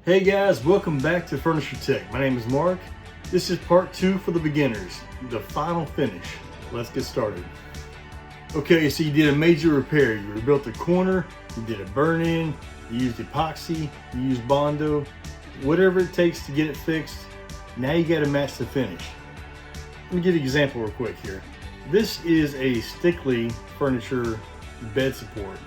Hey guys, welcome back to Furniture Tech. My name is Mark. This is part 2 for the beginners, the final finish. Let's get started. Okay, so you did a major repair. You rebuilt the corner, you did a burn-in, you used epoxy, you used Bondo, whatever it takes to get it fixed. Now you got to match the finish. Let me give you an example real quick here. This is a Stickley furniture bed support.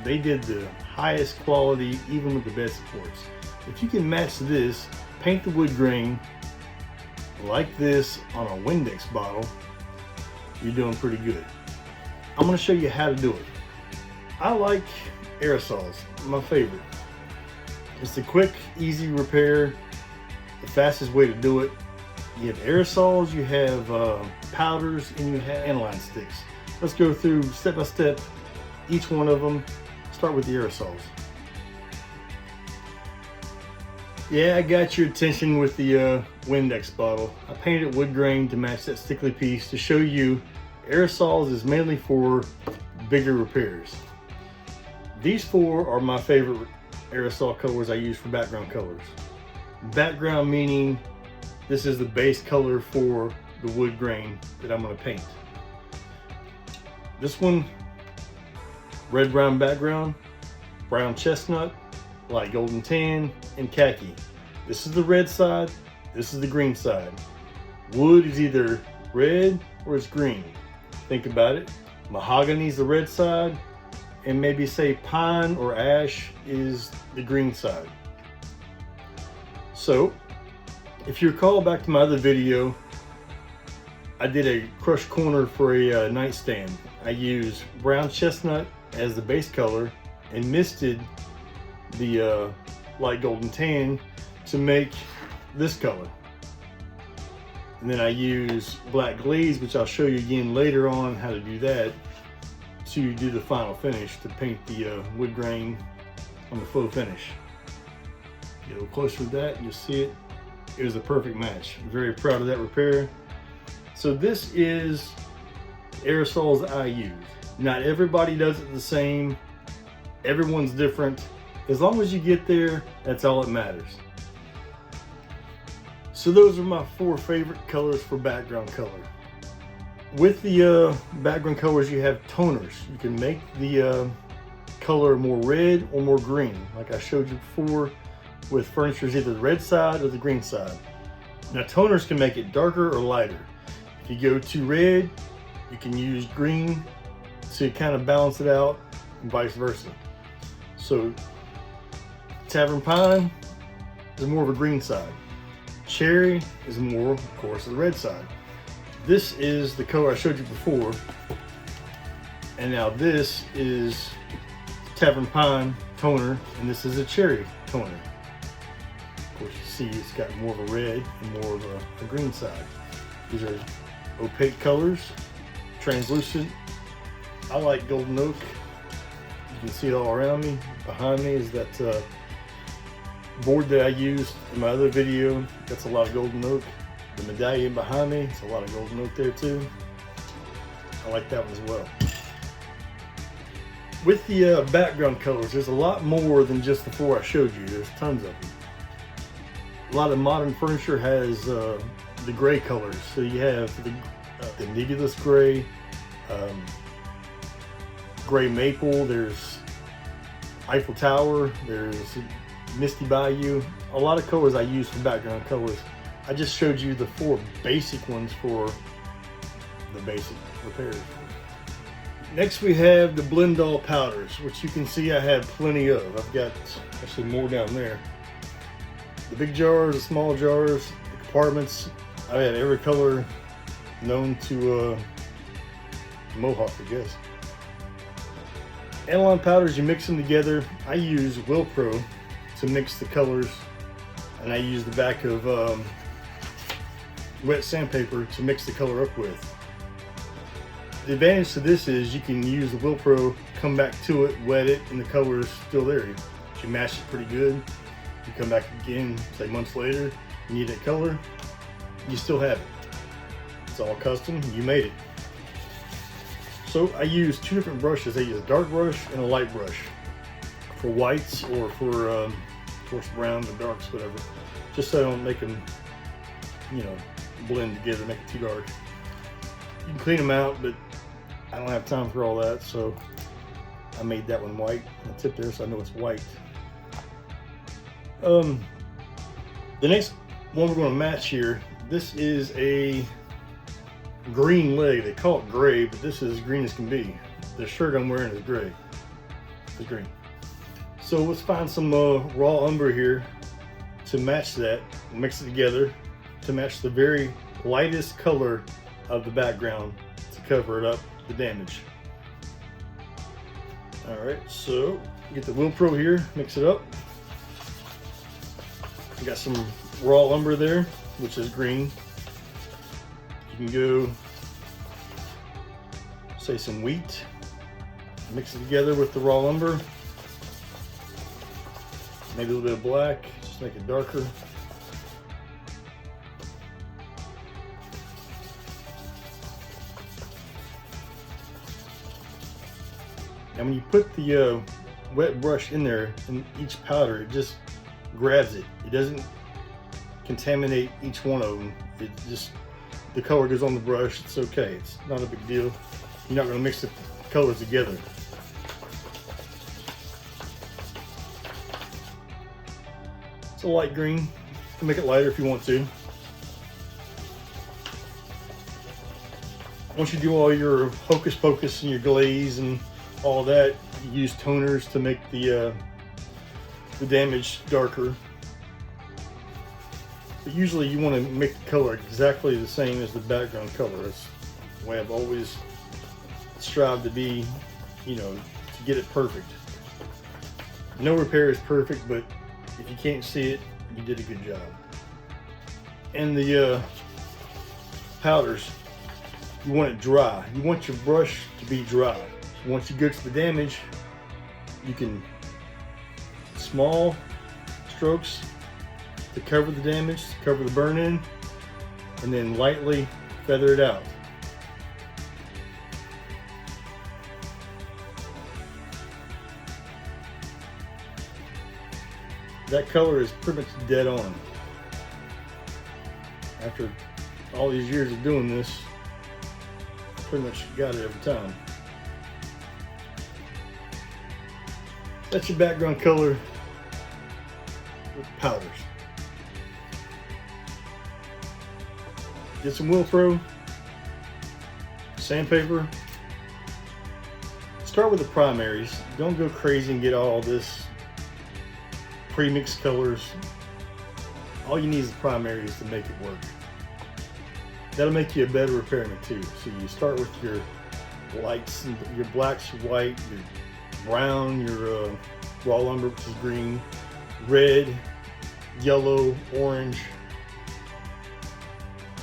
They did the highest quality even with the bed supports. If you can match this, paint the wood grain like this on a Windex bottle, you're doing pretty good. I'm going to show you how to do it. I like aerosols, my favorite. It's a quick, easy repair, the fastest way to do it. You have aerosols, you have powders, and you have aniline sticks. Let's go through step by step each one of them. Start with the aerosols. Yeah, I got your attention with the Windex bottle. I painted wood grain to match that Stickley piece to show you aerosols is mainly for bigger repairs. These 4 are my favorite aerosol colors I use for background colors. Background meaning this is the base color for the wood grain that I'm going to paint. This one, red brown background, brown chestnut, light golden tan, and khaki. This is the red side, this is the green side. Wood is either red or it's green. Think about it. Mahogany is the red side, and maybe say pine or ash is the green side. So, if you recall back to my other video, I did a crushed corner for a nightstand. I used brown chestnut as the base color and misted the light golden tan to make this color. And then I use black glaze, which I'll show you again later on how to do that, to do the final finish, to paint the wood grain on the faux finish. Get a little closer with that and you'll see it. It was a perfect match. I'm very proud of that repair. So this is aerosols I use. Not everybody does it the same. Everyone's different. As long as you get there, that's all that matters. So those are my 4 favorite colors for background color. With the background colors, you have toners. You can make the color more red or more green, like I showed you before with furniture, either the red side or the green side. Now toners can make it darker or lighter. If you go too red, you can use green to kind of balance it out, and vice versa. So Tavern Pine is more of a green side. Cherry is more, of course, the red side. This is the color I showed you before. And now this is Tavern Pine toner, and this is a cherry toner. Of course, you see it's got more of a red and more of a green side. These are opaque colors, translucent. I like golden oak. You can see it all around me. Behind me is that board that I used in my other video. That's a lot of golden oak. The medallion behind me, it's a lot of golden oak there too. I like that one as well. With the background colors, there's a lot more than just the 4 I showed you. There's tons of them. A lot of modern furniture has the gray colors. So you have the nebulous gray, gray maple, there's Eiffel Tower, there's Misty Bayou. A lot of colors I use for background colors. I just showed you the 4 basic ones for the basic repairs. Next we have the Blendall powders, which you can see I have plenty of. I've got actually more down there. The big jars, the small jars, the compartments. I have every color known to Mohawk, I guess. Aniline powders, you mix them together. I use Wilpro to mix the colors, and I use the back of wet sandpaper to mix the color up with. The advantage to this is you can use the Wilpro, come back to it, wet it, and the color is still there. If you mash it pretty good, you come back again, say months later, you need that color, you still have it. It's all custom, you made it. So I use 2 different brushes. I use a dark brush and a light brush for whites or for course, browns and darks, whatever, just so I don't make them, you know, blend together, make it too dark. You can clean them out, but I don't have time for all that, so I made that one white on the tip there, so I know it's white. The next one we're going to match here, this is a green leg. They call it gray, but this is as green as can be. The shirt I'm wearing is gray. It's green. So let's find some raw umber here to match that. Mix it together to match the very lightest color of the background to cover it up, the damage. All right, so get the Wheel Pro here, mix it up. We got some raw umber there, which is green. You can go, say, some wheat. Mix it together with the raw umber. Maybe a little bit of black, just make it darker. And when you put the wet brush in there, in each powder, it just grabs it. It doesn't contaminate each one of them. It just, the color goes on the brush, it's okay. It's not a big deal. You're not gonna mix the colors together. It's a light green. You can make it lighter if you want to. Once you do all your hocus pocus and your glaze and all that, you use toners to make the damage darker. But usually you want to make the color exactly the same as the background color. That's the way I've always strived to be, you know, to get it perfect. No repair is perfect, but if you can't see it, you did a good job. And the powders, you want it dry. You want your brush to be dry. Once you go to the damage, you can small strokes to cover the damage, to cover the burn-in, and then lightly feather it out. That color is pretty much dead on. After all these years of doing this, pretty much got it every time. That's your background color with powders. Get some Wheel Pro, sandpaper. Start with the primaries. Don't go crazy and get all this pre-mixed colors. All you need is the primaries to make it work. That'll make you a better repairman too. So you start with your lights, and your blacks, your white, your brown, your raw lumber, which is green, red, yellow, orange,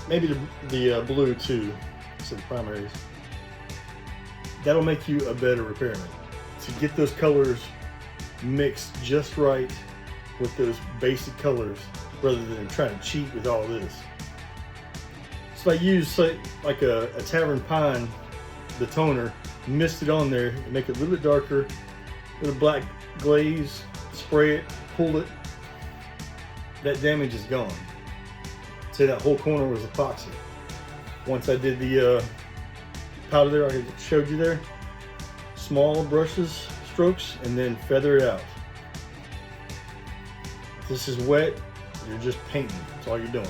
maybe the blue too, so the primaries. That'll make you a better repairman. To get those colors mixed just right with those basic colors, rather than trying to cheat with all this. So I use, say, like a Tavern Pine, the toner, mist it on there and make it a little bit darker with a black glaze, spray it, pull it, that damage is gone. Say that whole corner was epoxy. Once I did the powder there, I showed you there, small brushes, strokes, and then feather it out. If this is wet, you're just painting, that's all you're doing.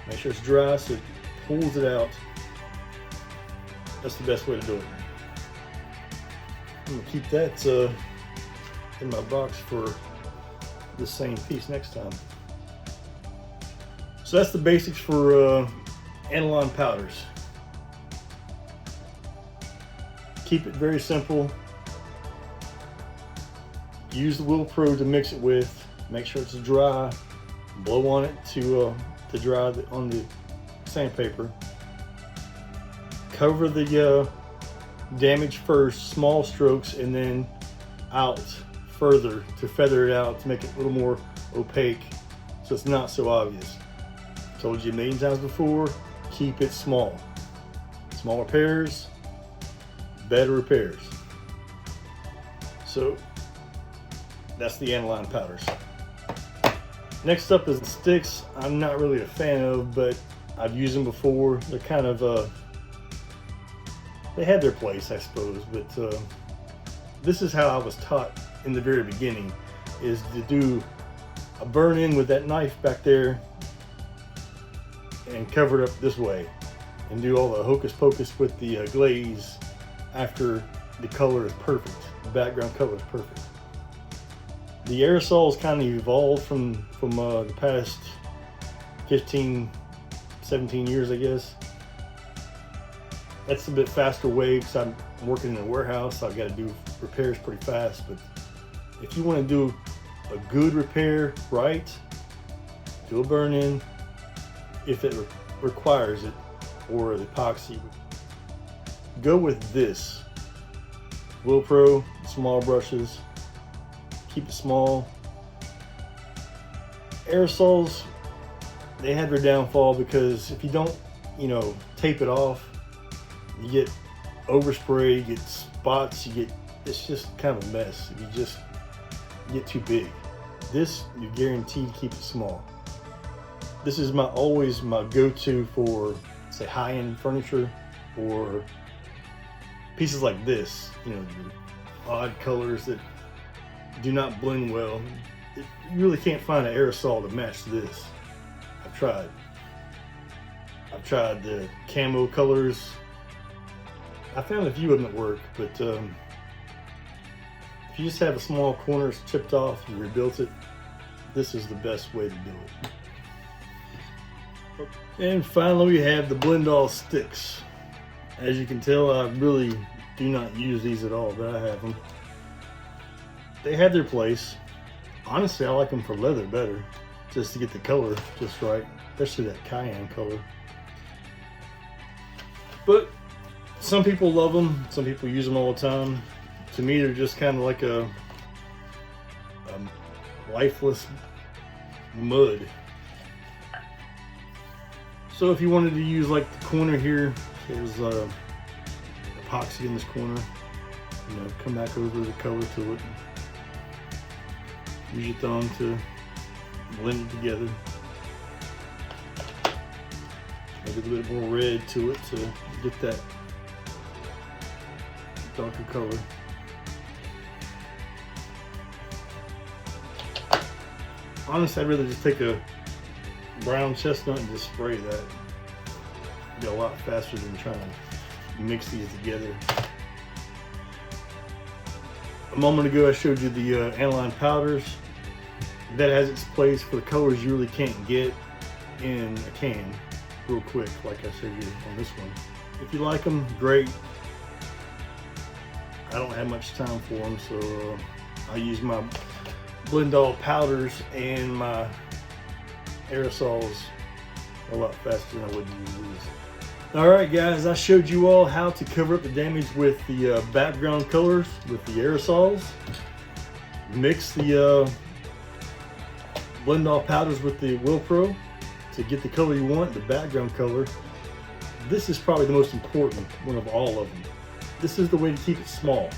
Make sure it's dry so it pulls it out. That's the best way to do it. I'm gonna keep that in my box for the same piece next time. So that's the basics for aniline powders. Keep it very simple. Use the Wheel Pro to mix it with. Make sure it's dry. Blow on it to dry on the sandpaper. Cover the damage first, small strokes, and then out further to feather it out to make it a little more opaque so it's not so obvious. Told you a million times before, keep it small. Small repairs, better repairs. So that's the aniline powders. Next up is the sticks. I'm not really a fan of, but I've used them before. They're kind of, they had their place, I suppose, but this is how I was taught in the very beginning, is to do a burn in with that knife back there and cover it up this way, and do all the hocus pocus with the glaze after the color is perfect. The background color is perfect. The aerosols kind of evolved from the past 15, 17 years, I guess. That's a bit faster way because I'm working in a warehouse, so I've got to do repairs pretty fast. But if you want to do a good repair right, do a burn-in if it requires it, or the epoxy. Go with this Wilpro small brushes. Keep it small. Aerosols, they had their downfall because if you don't, tape it off, you get overspray, you get spots, it's just kind of a mess if you just get too big. This, you're guaranteed to keep it small. This is always my go-to for, say, high-end furniture or pieces like this, odd colors that do not blend well. You really can't find an aerosol to match this. I've tried the camo colors. I found a few of them that work, but if you just have a small corners chipped off, you rebuilt it, this is the best way to do it. And finally, we have the Blendall sticks. As you can tell, I really do not use these at all, but I have them. They have their place. Honestly, I like them for leather better, just to get the color just right, especially that cayenne color. But some people love them, some people use them all the time. To me, they're just kind of like a lifeless mud. So if you wanted to use like the corner here, there's epoxy in this corner, come back over the color to it. Use your thumb to blend it together. Maybe a little more red to it to get that darker color. Honestly, I'd rather just take a brown chestnut and just spray that. It'd be a lot faster than trying to mix these together. A moment ago I showed you the aniline powders. That has its place for the colors you really can't get in a can real quick, like I showed you on this one. If you like them, great. I don't have much time for them, so I use my Blendall powders and my aerosols a lot faster than I would use these. Alright guys, I showed you all how to cover up the damage with the background colors with the aerosols. Mix the Blendall powders with the Wilpro to get the color you want, the background color. This is probably the most important one of all of them. This is the way to keep it small.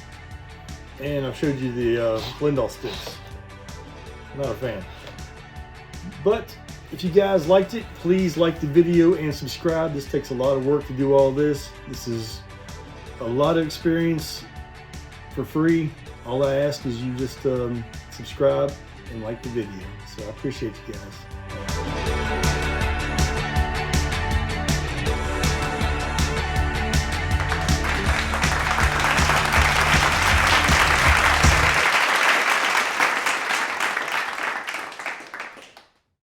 And I've showed you the Blendall sticks. Not a fan. But if you guys liked it, please like the video and subscribe. This takes a lot of work to do all this. This is a lot of experience for free. All I ask is you just subscribe and like the video. So I appreciate you guys.